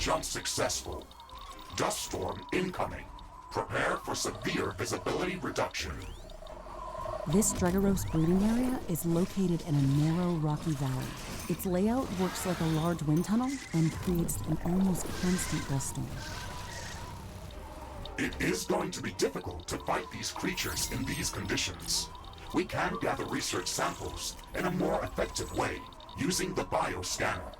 jump successful. Dust storm incoming. Prepare for severe visibility reduction. This Dregaros breeding area is located in a narrow, rocky valley. Its layout works like a large wind tunnel and creates an almost constant dust storm. It is going to be difficult to fight these creatures in these conditions. We can gather research samples in a more effective way using the bioscanner.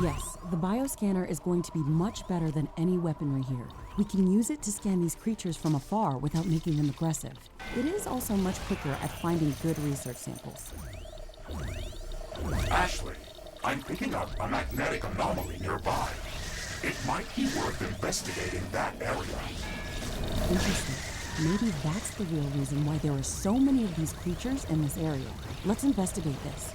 Yes, the bioscanner is going to be much better than any weaponry here. We can use it to scan these creatures from afar without making them aggressive. It is also much quicker at finding good research samples. Ashley, I'm picking up a magnetic anomaly nearby. It might be worth investigating that area. Interesting. Maybe that's the real reason why there are so many of these creatures in this area. Let's investigate this.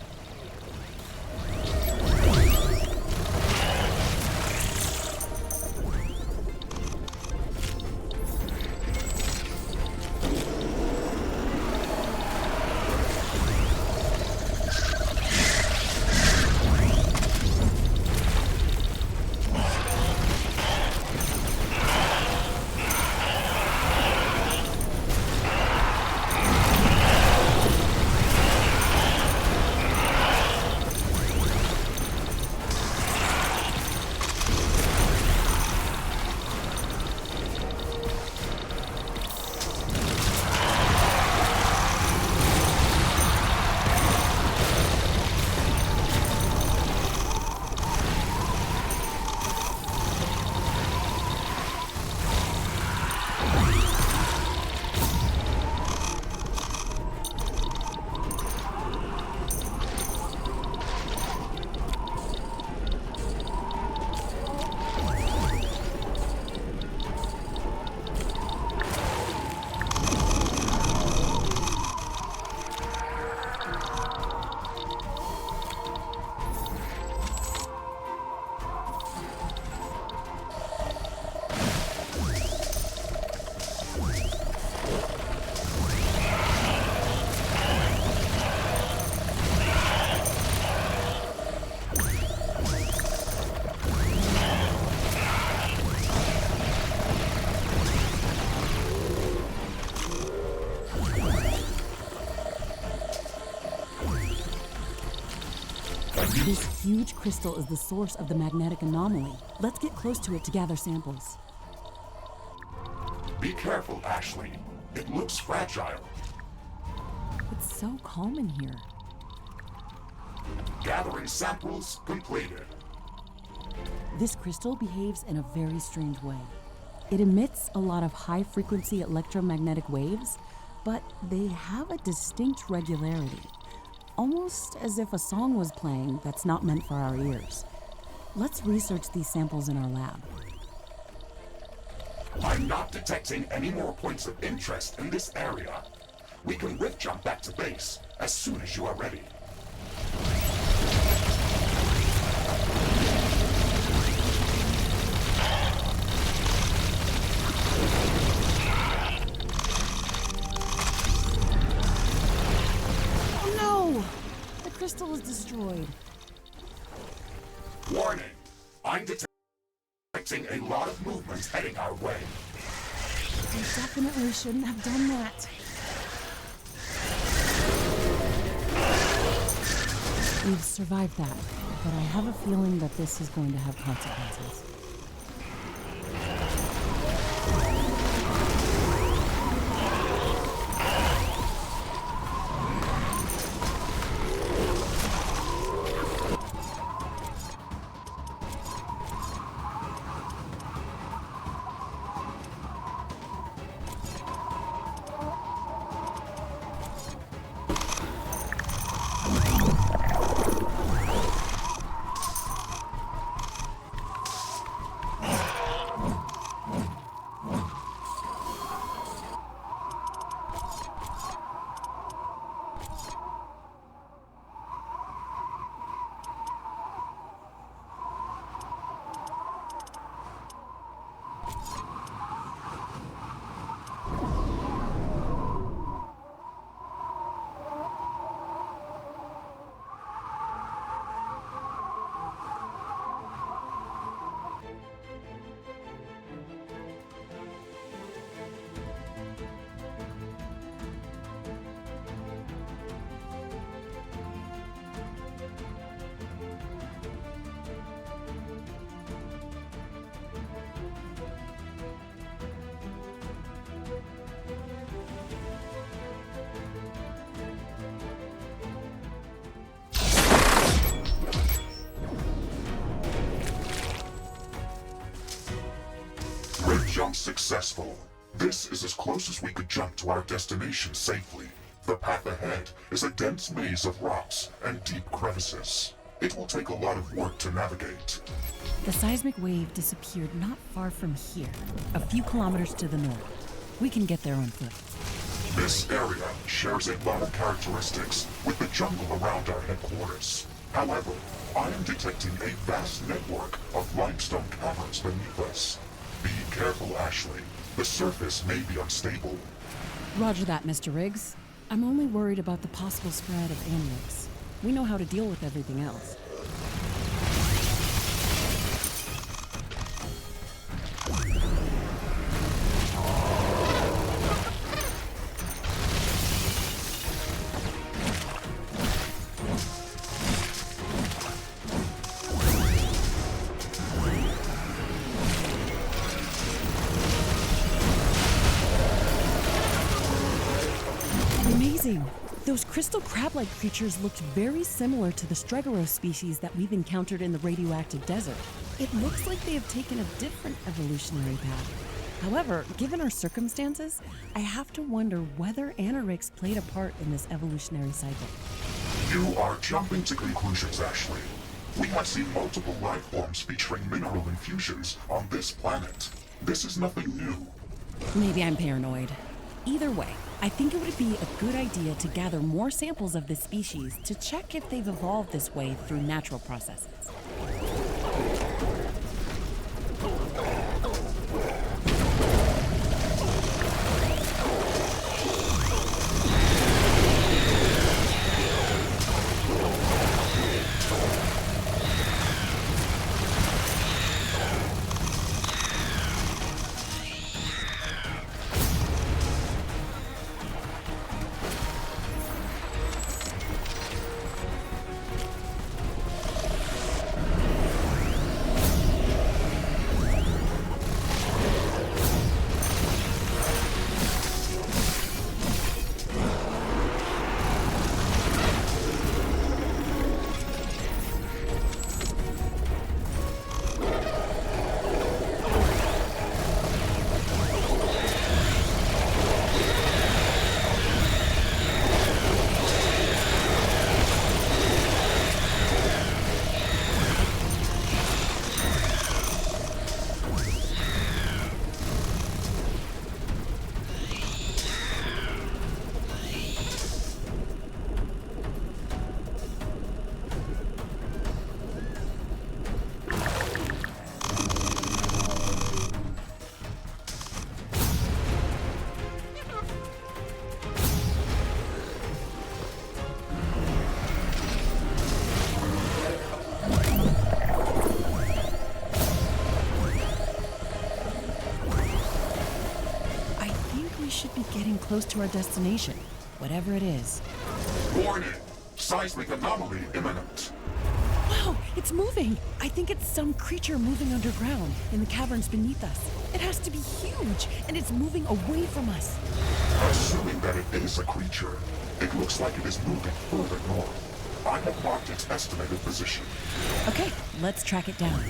This huge crystal is the source of the magnetic anomaly. Let's get close to it to gather samples. Be careful, Ashley. It looks fragile. It's so calm in here. Gathering samples completed. This crystal behaves in a very strange way. It emits a lot of high-frequency electromagnetic waves, but they have a distinct regularity. Almost as if a song was playing that's not meant for our ears. Let's research these samples in our lab. I'm not detecting any more points of interest in this area. We can rift jump back to base as soon as you are ready. The crystal is destroyed. Warning! I'm detecting a lot of movement heading our way. I definitely shouldn't have done that. We've survived that, but I have a feeling that this is going to have consequences. Successful. This is as close as we could jump to our destination safely. The path ahead is a dense maze of rocks and deep crevices. It will take a lot of work to navigate. The seismic wave disappeared not far from here, a few kilometers to the north. We can get there on foot. This area shares a lot of characteristics with the jungle around our headquarters. However, I am detecting a vast network of limestone caverns beneath us. Be careful, Ashley. The surface may be unstable. Roger that, Mr. Riggs. I'm only worried about the possible spread of anarchs. We know how to deal with everything else. Those crystal crab-like creatures looked very similar to the Stregoros species that we've encountered in the radioactive desert. It looks like they have taken a different evolutionary path. However, given our circumstances, I have to wonder whether anoraks played a part in this evolutionary cycle. You are jumping to conclusions, Ashley. We have seen multiple life forms featuring mineral infusions on this planet. This is nothing new. Maybe I'm paranoid. Either way, I think it would be a good idea to gather more samples of this species to check if they've evolved this way through natural processes. Close to our destination, whatever it is. Warning! Seismic anomaly imminent. Wow, it's moving! I think it's some creature moving underground, in the caverns beneath us. It has to be huge, and it's moving away from us. Assuming that it is a creature, it looks like it is moving further north. I have marked its estimated position. Okay, let's track it down.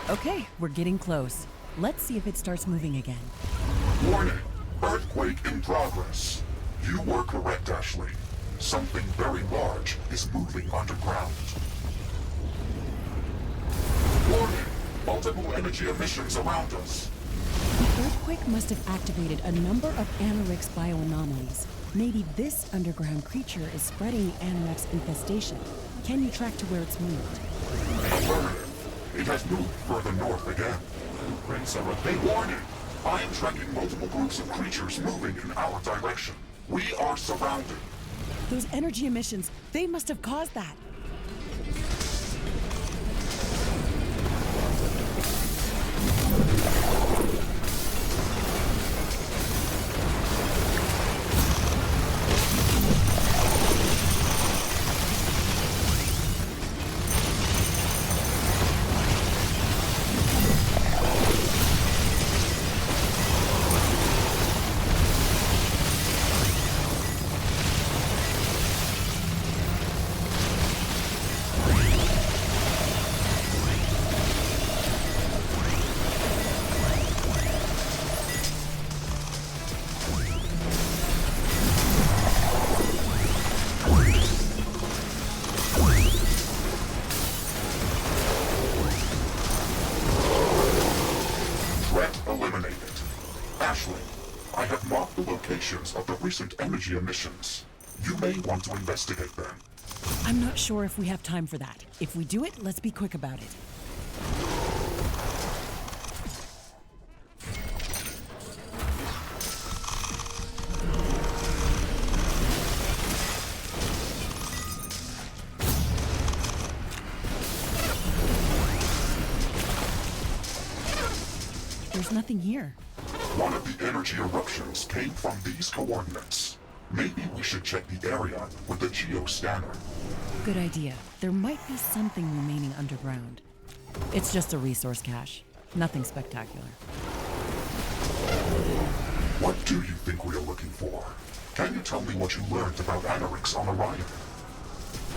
Okay, we're getting close. Let's see if it starts moving again. Warning! Earthquake in progress. You were correct, Ashley. Something very large is moving underground. Warning! Multiple energy emissions around us. The earthquake must have activated a number of anorix bioanomalies. Maybe this underground creature is spreading the anorix infestation. Can you track to where it's moved? Affirmative. It has moved further north again. Prince of a big warning. I am tracking multiple groups of creatures moving in our direction. We are surrounded. Those energy emissions, they must have caused that. Of the recent energy emissions. You may want to investigate them. I'm not sure if we have time for that. If we do it, let's be quick about it. There's nothing here. One of the energy eruptions came from these coordinates. Maybe we should check the area with the geoscanner. Good idea. There might be something remaining underground. It's just a resource cache. Nothing spectacular. What do you think we are looking for? Can you tell me what you learned about anorix on Orion?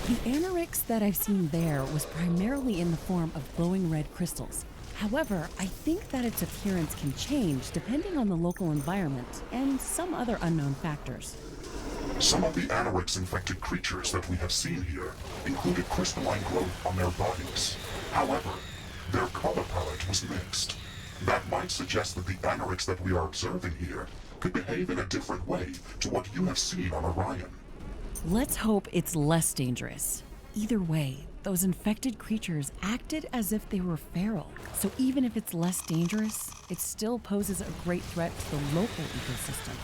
The anorix that I've seen there was primarily in the form of glowing red crystals. However, I think that its appearance can change depending on the local environment and some other unknown factors. Some of the anorix-infected creatures that we have seen here included crystalline growth on their bodies. However, their color palette was mixed. That might suggest that the anorix that we are observing here could behave in a different way to what you have seen on Orion. Let's hope it's less dangerous. Either way, those infected creatures acted as if they were feral. So even if it's less dangerous, it still poses a great threat to the local ecosystem.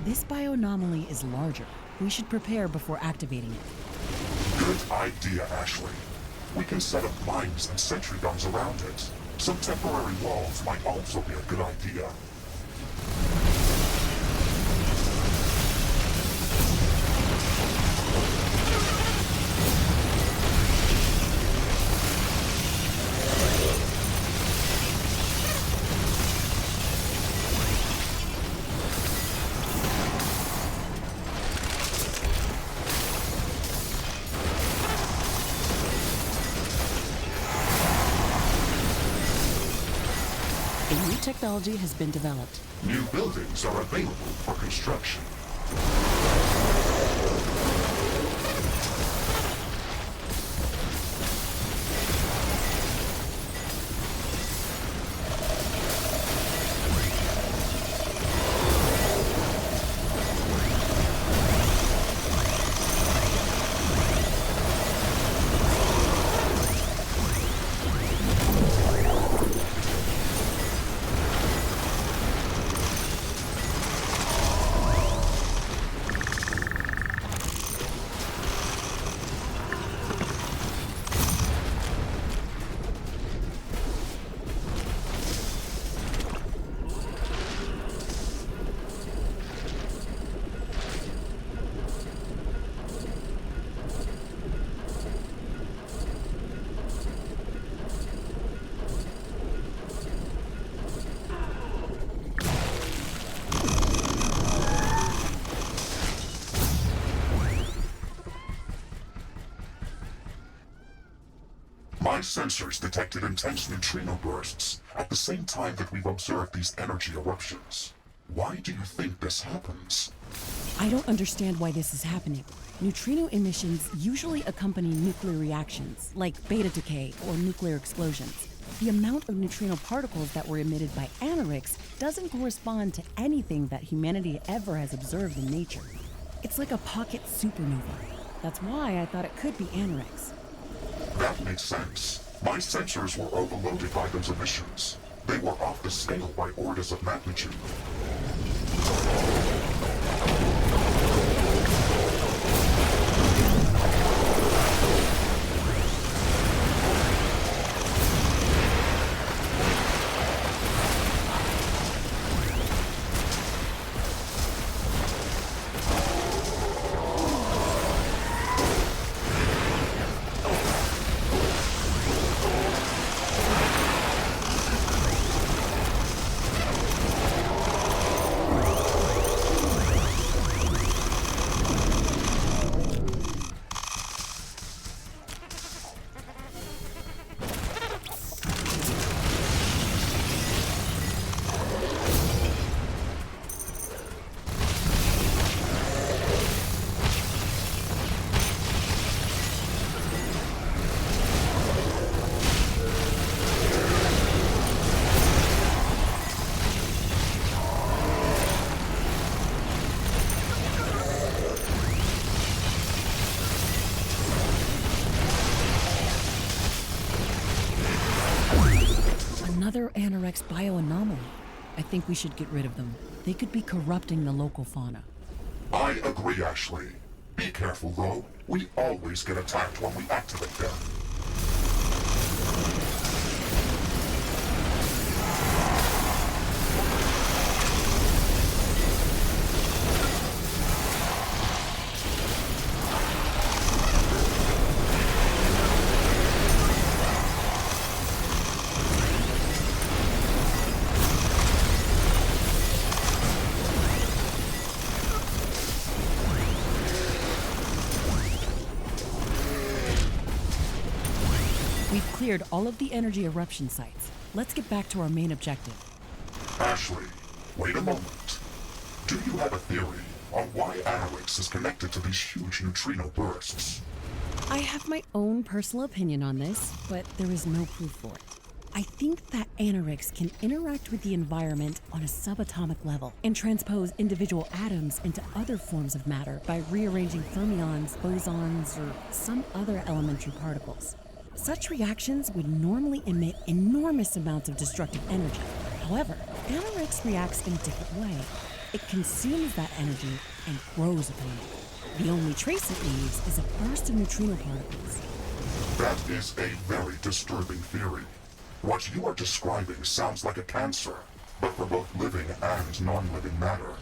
This bioanomaly is larger. We should prepare before activating it. Good idea, Ashley. We can set up mines and sentry guns around it. Some temporary walls might also be a good idea. A new technology has been developed. New buildings are available for construction. My sensors detected intense neutrino bursts at the same time that we've observed these energy eruptions. Why do you think this happens? I don't understand why this is happening. Neutrino emissions usually accompany nuclear reactions, like beta decay or nuclear explosions. The amount of neutrino particles that were emitted by Anorix doesn't correspond to anything that humanity ever has observed in nature. It's like a pocket supernova. That's why I thought it could be Anorix. That makes sense. My sensors were overloaded by those emissions. They were off the scale by orders of magnitude. Another Anorix bioanomaly. I think we should get rid of them. They could be corrupting the local fauna. I agree, Ashley. Be careful, though. We always get attacked when we activate them. We've cleared all of the energy eruption sites. Let's get back to our main objective. Ashley, wait a moment. Do you have a theory on why Anorix is connected to these huge neutrino bursts? I have my own personal opinion on this, but there is no proof for it. I think that Anorix can interact with the environment on a subatomic level and transpose individual atoms into other forms of matter by rearranging fermions, bosons, or some other elementary particles. Such reactions would normally emit enormous amounts of destructive energy. However, Anorix reacts in a different way. It consumes that energy and grows upon it. The only trace it leaves is a burst of neutrino particles. That is a very disturbing theory. What you are describing sounds like a cancer, but for both living and non-living matter.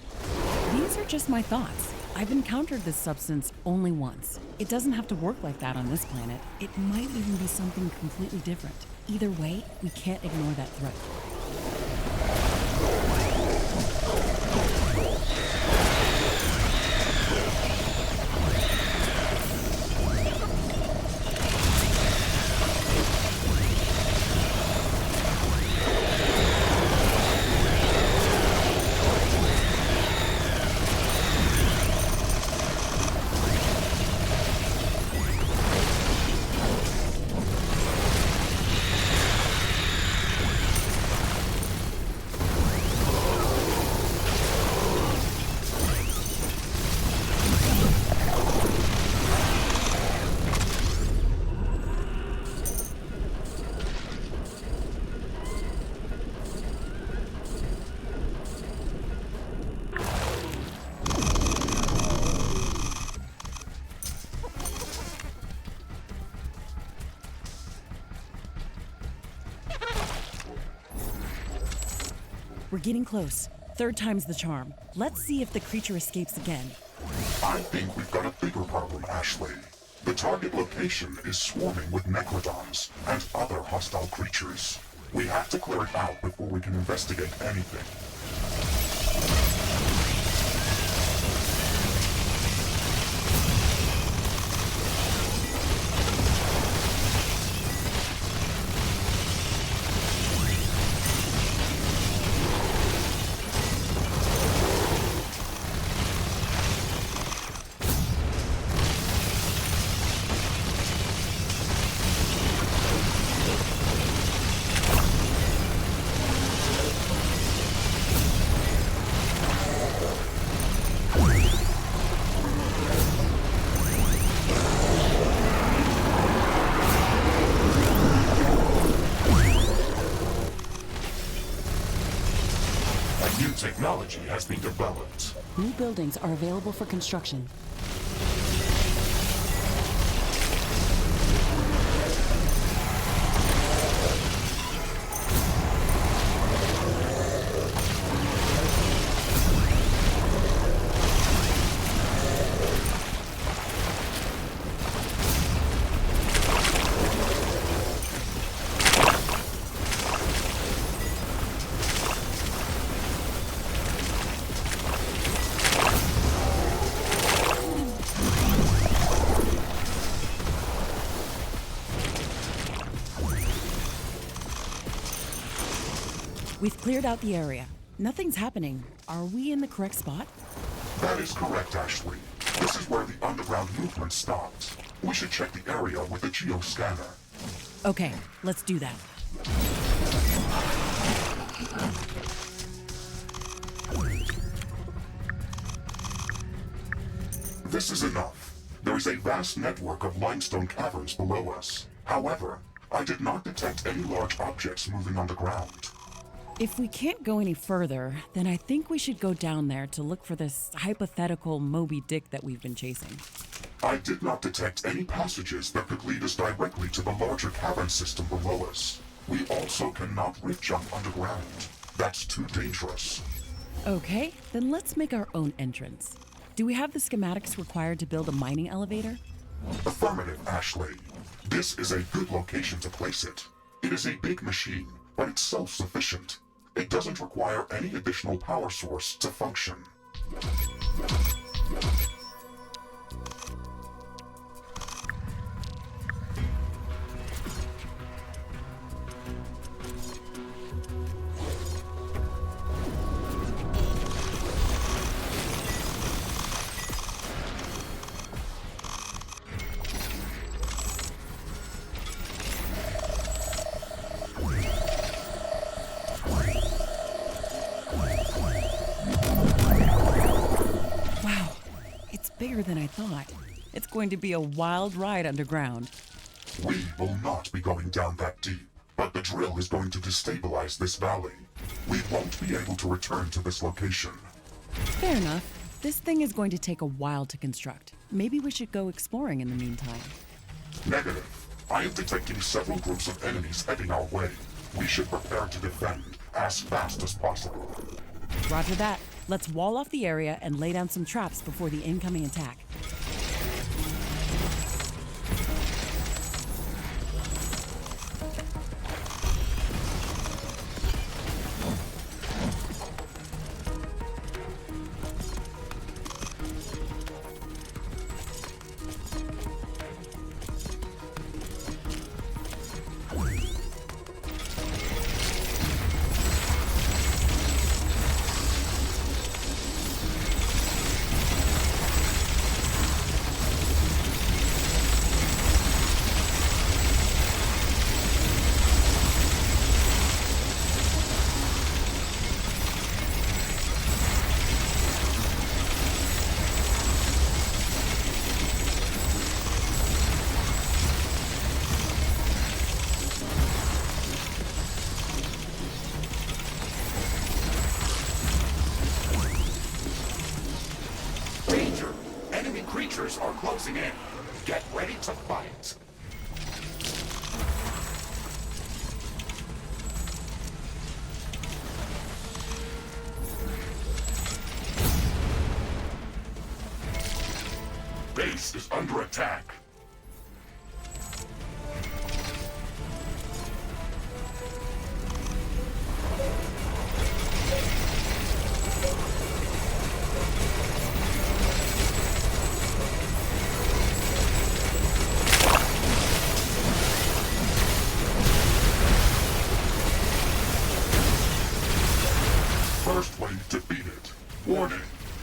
These are just my thoughts. I've encountered this substance only once. It doesn't have to work like that on this planet. It might even be something completely different. Either way, we can't ignore that threat. We're getting close. Third time's the charm. Let's see if the creature escapes again. I think we've got a bigger problem, Ashley. The target location is swarming with necrodons and other hostile creatures. We have to clear it out before we can investigate anything. Technology has been developed. New buildings are available for construction. We've cleared out the area. Nothing's happening. Are we in the correct spot? That is correct, Ashley. This is where the underground movement stopped. We should check the area with a geoscanner. Okay, let's do that. This is enough. There is a vast network of limestone caverns below us. However, I did not detect any large objects moving on the ground. If we can't go any further, then I think we should go down there to look for this hypothetical Moby Dick that we've been chasing. I did not detect any passages that could lead us directly to the larger cavern system below us. We also cannot rift jump underground. That's too dangerous. Okay, then let's make our own entrance. Do we have the schematics required to build a mining elevator? Affirmative, Ashley. This is a good location to place it. It is a big machine, but it's self-sufficient. It doesn't require any additional power source to function. Bigger than I thought. It's going to be a wild ride underground. We will not be going down that deep, but the drill is going to destabilize this valley. We won't be able to return to this location. Fair enough. This thing is going to take a while to construct. Maybe we should go exploring in the meantime. Negative. I am detecting several groups of enemies heading our way. We should prepare to defend as fast as possible. Roger that. Let's wall off the area and lay down some traps before the incoming attack. Danger! Enemy creatures are closing in. Get ready to fight. Base is under attack. First wave defeated. Warning,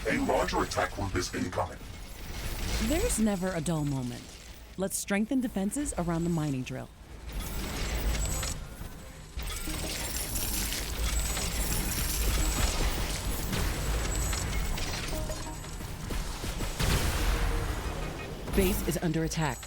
a larger attack group is incoming. There's never a dull moment. Let's strengthen defenses around the mining drill. Base is under attack.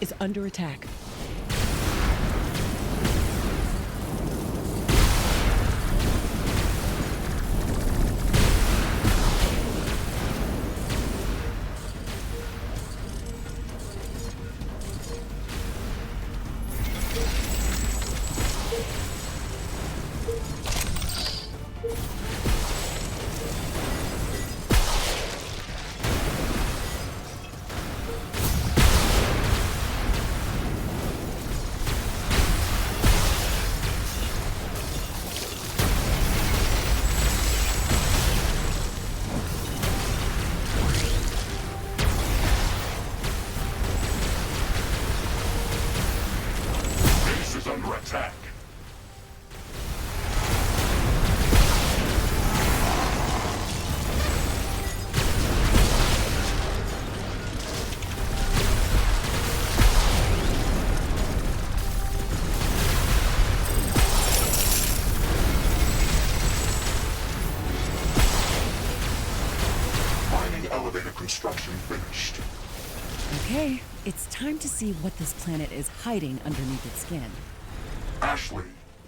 is under attack. Attack. Mining elevator construction finished. Okay, it's time to see what this planet is hiding underneath its skin. Ashley,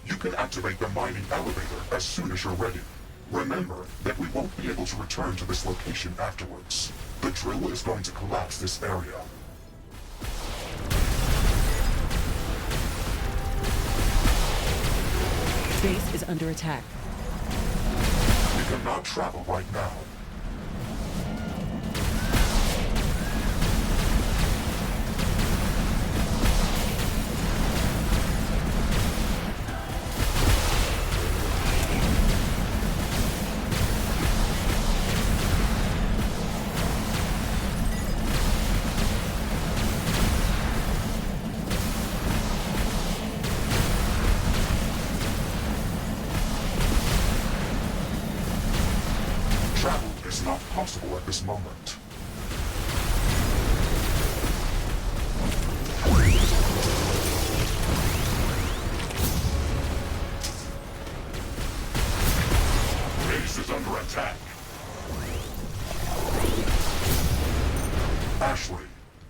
you can activate the mining elevator as soon as you're ready. Remember that we won't be able to return to this location afterwards. The drill is going to collapse this area. Base is under attack. We cannot travel right now. Travel is not possible at this moment. Base is under attack. Ashley,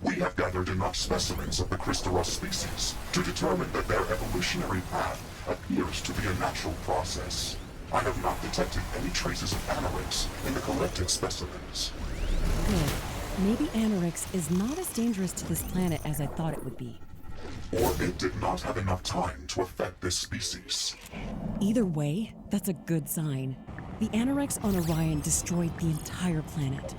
we have gathered enough specimens of the Crystal species to determine that their evolutionary path appears to be a natural process. I have not detected any traces of Anorix in the collected specimens. Good. Maybe Anorix is not as dangerous to this planet as I thought it would be. Or it did not have enough time to affect this species. Either way, that's a good sign. The Anorix on Orion destroyed the entire planet.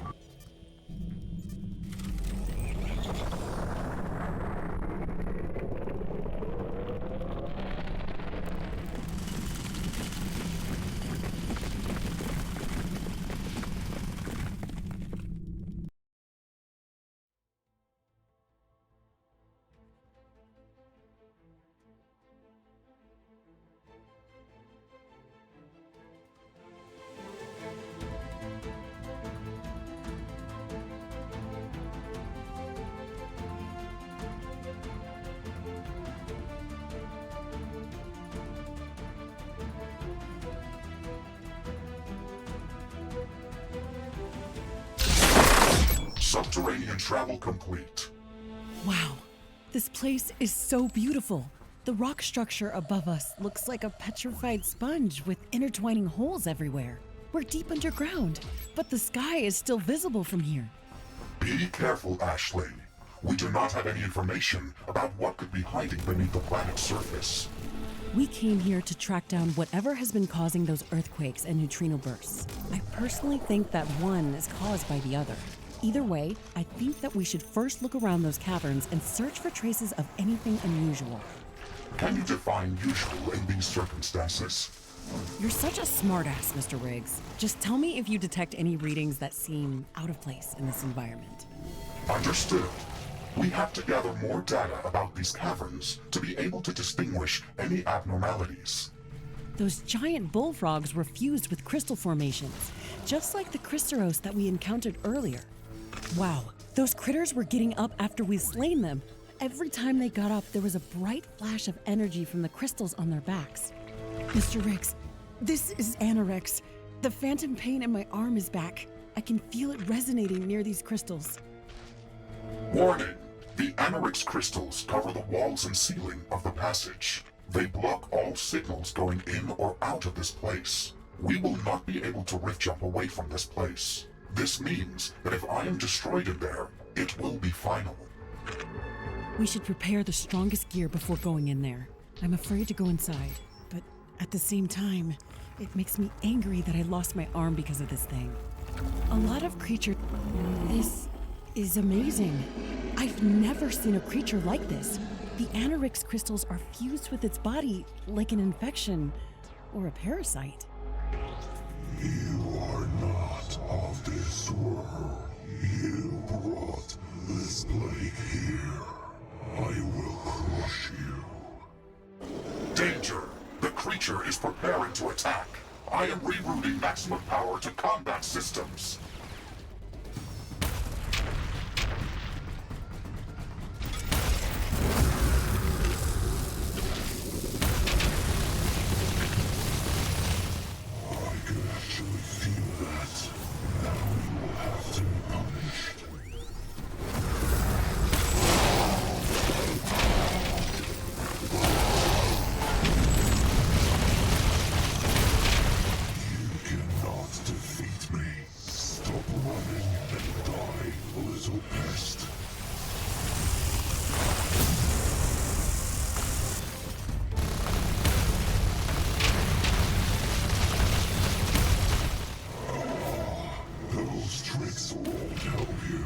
Subterranean travel complete. Wow, this place is so beautiful. The rock structure above us looks like a petrified sponge with intertwining holes everywhere. We're deep underground, but the sky is still visible from here. Be careful, Ashley. We do not have any information about what could be hiding beneath the planet's surface. We came here to track down whatever has been causing those earthquakes and neutrino bursts. I personally think that one is caused by the other. Either way, I think that we should first look around those caverns and search for traces of anything unusual. Can you define usual in these circumstances? You're such a smartass, Mr. Riggs. Just tell me if you detect any readings that seem out of place in this environment. Understood. We have to gather more data about these caverns to be able to distinguish any abnormalities. Those giant bullfrogs were fused with crystal formations, just like the Crystalros that we encountered earlier. Wow, those critters were getting up after we slain them. Every time they got up, there was a bright flash of energy from the crystals on their backs. Mr. Riggs, this is Anorix. The phantom pain in my arm is back. I can feel it resonating near these crystals. Warning! The Anorix crystals cover the walls and ceiling of the passage. They block all signals going in or out of this place. We will not be able to rift jump away from this place. This means that if I am destroyed in there, it will be final. We should prepare the strongest gear before going in there. I'm afraid to go inside, but at the same time, it makes me angry that I lost my arm because of this thing. A lot of creature... This is amazing. I've never seen a creature like this. The Anorix crystals are fused with its body like an infection or a parasite. You are not of this world. You brought this plague here. I will crush you. Danger! The creature is preparing to attack. I am rerouting maximum power to combat systems. I could actually feel that. Now you will have to be punished. You cannot defeat me. Stop running and die, little pest. Those tricks won't help you.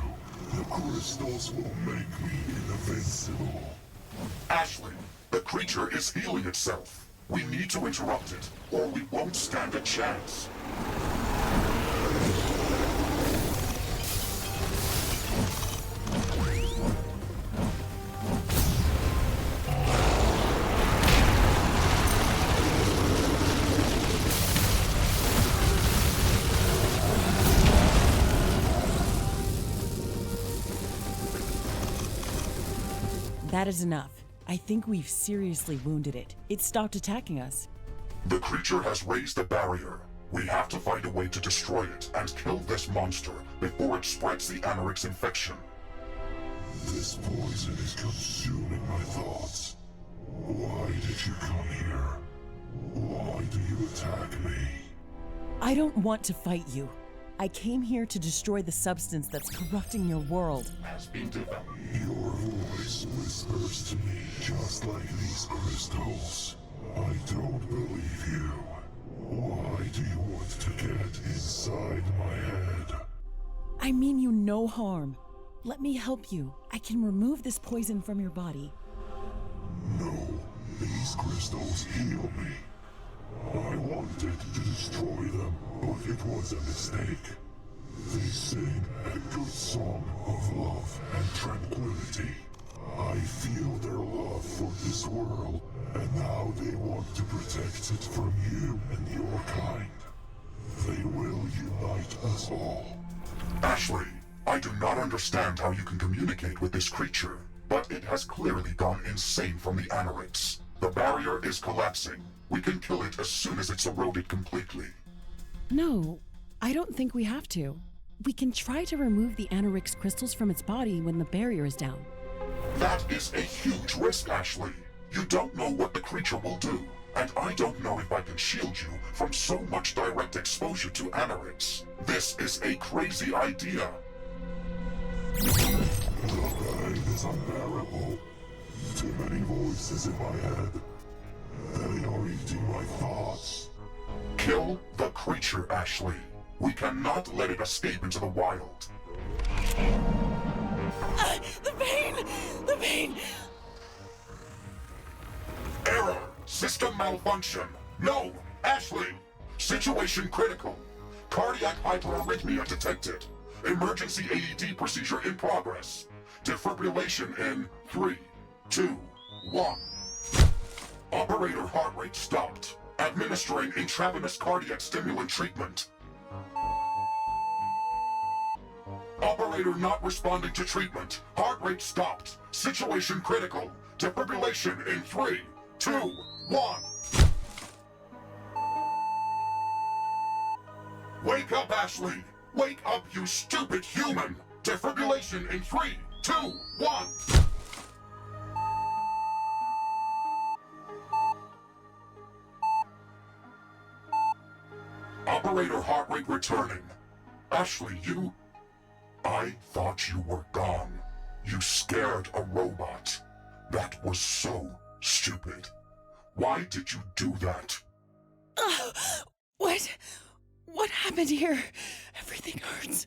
The crystals will make me invincible. Ashley, the creature is healing itself. We need to interrupt it, or we won't stand a chance. That is enough. I think we've seriously wounded it. It stopped attacking us. The creature has raised the barrier. We have to find a way to destroy it and kill this monster before it spreads the Anorix infection. This poison is consuming my thoughts. Why did you come here? Why do you attack me? I don't want to fight you. I came here to destroy the substance that's corrupting your world. Has been developed. Your voice whispers to me just like these crystals. I don't believe you. Why do you want to get inside my head? I mean you no harm. Let me help you. I can remove this poison from your body. No, these crystals heal me. I wanted to destroy them, but it was a mistake. They sing a good song of love and tranquility. I feel their love for this world, and now they want to protect it from you and your kind. They will unite us all. Ashley, I do not understand how you can communicate with this creature, but it has clearly gone insane from the Anorix. The barrier is collapsing. We can kill it as soon as it's eroded completely. No, I don't think we have to. We can try to remove the Anorix crystals from its body when the barrier is down. That is a huge risk, Ashley. You don't know what the creature will do, and I don't know if I can shield you from so much direct exposure to Anorix. This is a crazy idea. The pain is unbearable. Too many voices in my head. They are eating my thoughts. Kill the creature, Ashley. We cannot let it escape into the wild. The pain! The pain! Error! System malfunction! No! Ashley! Situation critical. Cardiac hyperarrhythmia detected. Emergency AED procedure in progress. Defibrillation in 3, 2, 1. Operator heart rate stopped. Administering intravenous cardiac stimulant treatment. Operator not responding to treatment. Heart rate stopped. Situation critical. Defibrillation in 3, 2, 1. Wake up, Ashley! Wake up, you stupid human! Defibrillation in 3, 2, 1! Operator heart rate returning. Ashley, you... I thought you were gone. You scared a robot. That was so stupid. Why did you do that? What happened here? Everything hurts.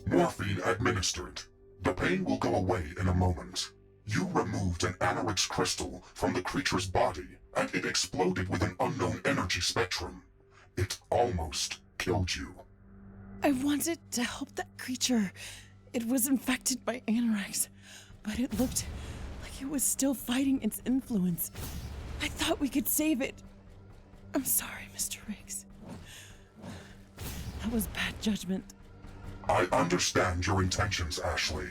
Morphine administered. The pain will go away in a moment. You removed an Anorix crystal from the creature's body, and it exploded with an unknown energy spectrum. It almost killed you. I wanted to help that creature. It was infected by Anorix, but it looked like it was still fighting its influence. I thought we could save it. I'm sorry, Mr. Riggs. That was bad judgment. I understand your intentions, Ashley.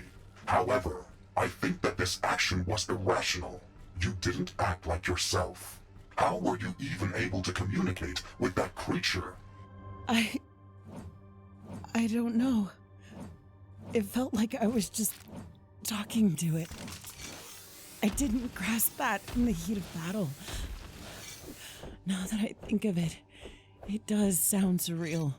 However, I think that this action was irrational. You didn't act like yourself. How were you even able to communicate with that creature? I don't know. It felt like I was just talking to it. I didn't grasp that in the heat of battle. Now that I think of it, it does sound surreal.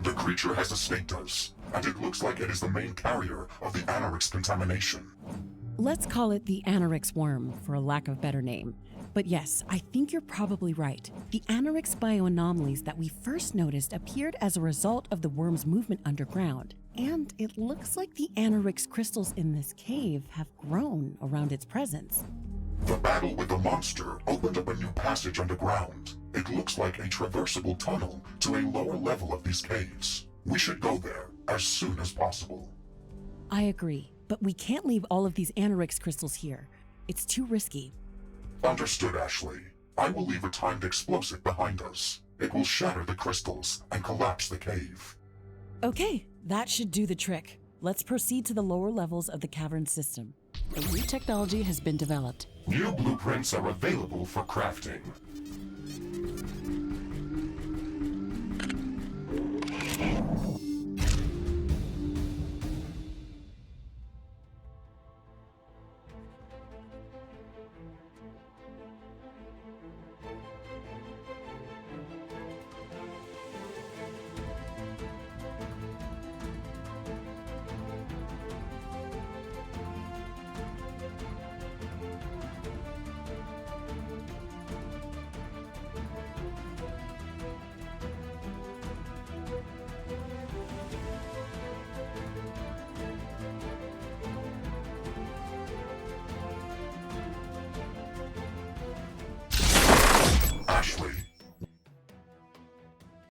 The creature has escaped us, and it looks like it is the main carrier of the Anorix contamination. Let's call it the Anorix worm, for a lack of better name. But yes, I think you're probably right. The Anorix bioanomalies that we first noticed appeared as a result of the worm's movement underground. And it looks like the Anorix crystals in this cave have grown around its presence. The battle with the monster opened up a new passage underground. It looks like a traversable tunnel to a lower level of these caves. We should go there as soon as possible. I agree, but we can't leave all of these Anorix crystals here. It's too risky. Understood, Ashley. I will leave a timed explosive behind us. It will shatter the crystals and collapse the cave. Okay, that should do the trick. Let's proceed to the lower levels of the cavern system. A new technology has been developed. New blueprints are available for crafting.